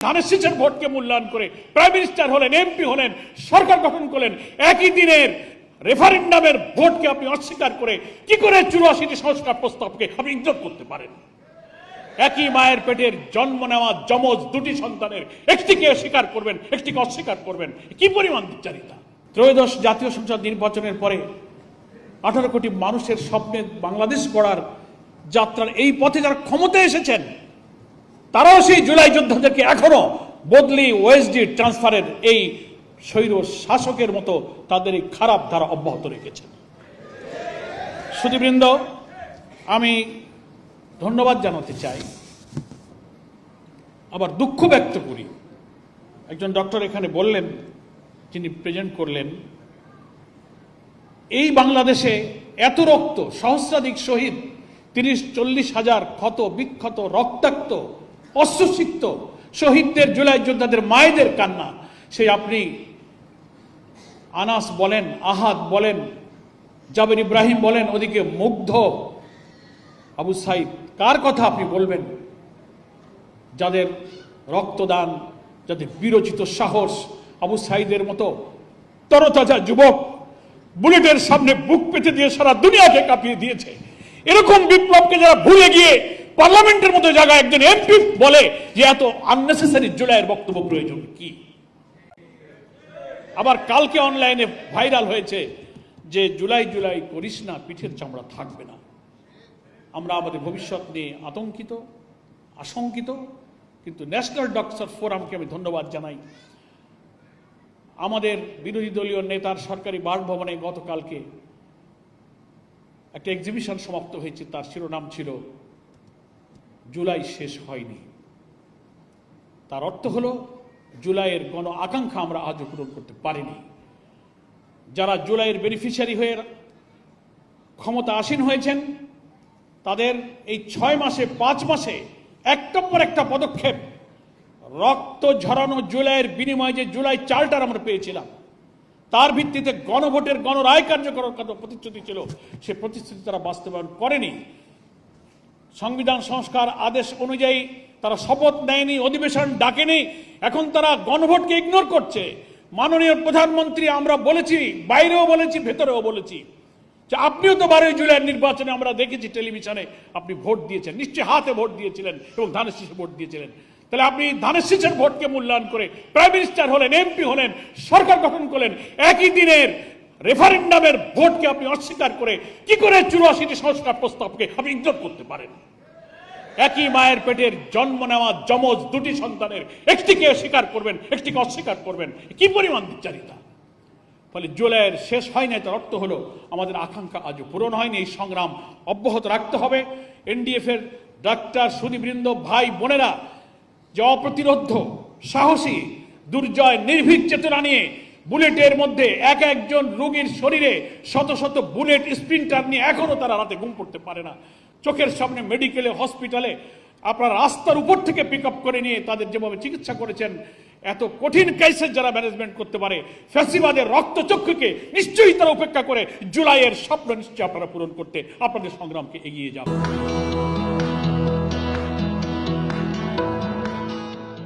ধানের শীষের ভোটকে মূল্যায়ন করে প্রাইম মিনিস্টার হলেন, এমপি হলেন, সরকার গঠন করলেন, একই দিনের রেফারেন্ডামের ভোটকে আপনি অস্বীকার করে কি করে 84টি সংস্কার প্রস্তাবকে আপনি ইগনোর করতে পারেন? একই মায়ের পেটের জন্ম নেওয়া যমজ দুটি সন্তানের একটিকে স্বীকার করবেন, একটিকে অস্বীকার করবেন, কি পরিমাণ বিচারিতা! ত্রয়োদশ জাতীয় সংসদ নির্বাচনের পরে 18 কোটি মানুষের স্বপ্নে বাংলাদেশ গড়ার যাত্রার এই পথে যারা ক্ষমতায় এসেছেন, তারাও সেই জুলাই যোদ্ধাদেরকে এখনো বদলি, ওএসডি ট্রান্সফারের এই স্বৈর শাসকের মতো তাদের এই খারাপ ধারা অব্যাহত রেখেছেন। সুধীবৃন্দ, আমি ধন্যবাদ জানাতে চাই, আবার দুঃখ ব্যক্ত করি। একজন ডক্টর এখানে বললেন, যিনি প্রেজেন্ট করলেন, এই বাংলাদেশে এত রক্ত, সহস্রাধিক শহীদ, 30-40 হাজার ক্ষত বিক্ষত রক্তাক্ত অশ্রুসিক্ত শহীদদের, জুলাই যোদ্ধাদের মায়েদের কান্না, সেই আপনি আনাস বলেন, আহাদ বলেন, জাবের ইব্রাহিম বলেন, ওদিকে মুগ্ধ আবু সাইদ, কার কথা আপনি বলবেন? যাদের রক্তদান, যাদের বিরচিত সাহস, আবু সাইদের মতো তরতাজা যুবক বুলেটের সামনে বুক পেতে দিয়ে সারা দুনিয়াকে কাঁপিয়ে দিয়েছে, এরকম বিপ্লবকে যারা ভুলে গিয়ে পার্লামেন্টের মতো জায়গায় একজন এমপি বলে যে এত আননেসেসারি জুলাইয়ের বক্তব্য প্রয়োজন কি? আবার কালকে অনলাইনে ভাইরাল হয়েছে যে জুলাই জুলাই করিস না, পিঠের চামড়া থাকবে না। আমরা আমাদের ভবিষ্যৎ নিয়ে আশঙ্কিত, কিন্তু ন্যাশনাল ডক্টর ফোরামকে আমি ধন্যবাদ জানাই। আমাদের বিরোধী দলীয় নেতার সরকারি বাসভবনে গতকালকে একটা এক্সিবিশন সমাপ্ত হয়েছে, তার শিরোনাম ছিল জুলাই শেষ হয়নি। তার অর্থ হলো জুলাইয়ের গণ আকাঙ্ক্ষা আমরা আজও পূরণ করতে পারিনি। যারা জুলাইয়ের বেনিফিশিয়ারি হয়ে ক্ষমতা আসীন হয়েছেন, তাদের এই 6 মাসে 5 মাসে একটার পর একটা পদক্ষেপ, রক্ত ঝরানো জুলাইয়ের বিনিময়ে যে জুলাই চার্টার আমরা পেয়েছিলাম, তার ভিত্তিতে গণভোটের গণরায় কার্যকর করার প্রতিশ্রুতি ছিল, সে প্রতিশ্রুতি তারা বাস্তবায়ন করেনি। সংবিধান সংস্কার আদেশ অনুযায়ী তারা শপথ নেয়নি, অধিবেশন ডাকেনি, এখন তারা গণভোটকে ইগনোর করছে। মাননীয় প্রধানমন্ত্রী, আমরা বলেছি, বাইরেও বলেছি, ভেতরেও বলেছি যে আপনিও তো 12 জুলাইয়ের নির্বাচনে আমরা দেখেছি টেলিভিশনে আপনি ভোট দিয়েছেন, নিশ্চয়ই হাতে ভোট দিয়েছিলেন এবং ধানের শীষে ভোট দিয়েছিলেন। তাহলে আপনি ধানের শীষের ভোটকে মূল্যায়ন করে প্রাইম মিনিস্টার হলেন, এমপি হলেন, সরকার গঠন করলেন, একই দিনের রেফারেন্ডামের ভোটকে আপনি অস্বীকার করে কি করে 84টি সংস্কার প্রস্তাবকে আপনি ইগনোর করতে পারেন? একই মায়ের পেটের জন্ম নেওয়া যমজ দুটি সন্তানের একটিকে স্বীকার করবেন, একটিকে অস্বীকার করবেন, কি পরিমাণ বিচারিতা! ফলে জুলাইয়ের শেষ হয় না, তার অর্থ হলো আমাদের আকাঙ্ক্ষা আজও পূরণ হয়নি। এই সংগ্রাম অব্যাহত রাখতে হবে। এনডিএফ এর ডাক্তার, সুধীবৃন্দ, ভাই বোনেরা যে অপ্রতিরোধ্য, সাহসী, দুর্জয়, নির্ভীক চেতনা নিয়ে বুলেটের মধ্যে একজন রোগীর শরীরে শত শত বুলেট স্প্রিন্টার নিয়ে এখনো তারা রাতে ঘুম পড়তে পারে না, চোখের সামনে মেডিকেলে, হসপিটালে আপনার রাস্তার উপর থেকে পিক আপ করে নিয়ে তাদের যেভাবে চিকিৎসা করেছেন, এত কঠিন কেসের যারা ম্যানেজমেন্ট করতে পারে, ফ্যাসিবাদের রক্তচক্ষুকে নিশ্চয়ই তারা উপেক্ষা করে জুলাইয়ের স্বপ্ন নিশ্চয়ই আপনারা পূরণ করতে আপনাদের সংগ্রামকে এগিয়ে যাবেন।